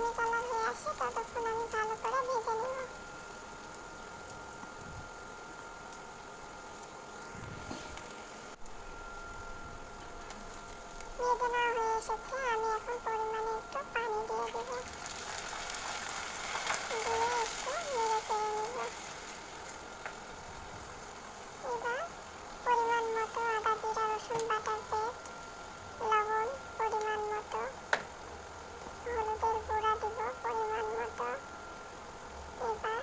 বাদামি কালার হয়ে আসে ততক্ষণ আমি ভালো করে ভেজে নেব। ভেজে নেওয়া হয়ে এসেছে, আমি এখন পরিমাণে একটু পানি দিয়ে দেব, দিয়ে একটু নেড়ে চেড়ে নেব। এবার পরিমাণ মতো আদা জিরা রসুন বাটার পেস্ট, লবণ পরিমাণ মতো, হলুদের গুঁড়া দিব পরিমাণ মতো, এবার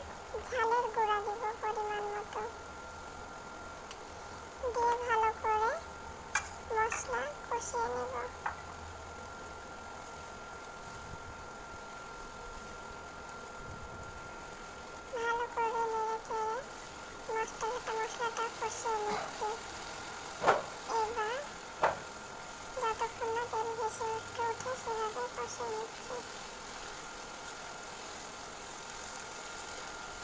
ঝালের গুঁড়া দিব পরিমাণ মতো, দিয়ে ভালো করে মশলা কষিয়ে নেব। ভালো করে নেড়ে চেড়ে মশলাটা কষিয়ে নিচ্ছি। এবার যতক্ষণ না তেল ভেসে ওঠে সেভাবে কষিয়ে নিচ্ছি।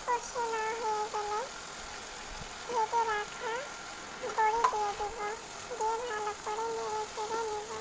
কষিয়ে নেওয়া হয়ে গেলে ভেজে রাখা বড়ি দিয়ে দিব, দিয়ে ভালো করে নেড়ে চেড়ে নেব।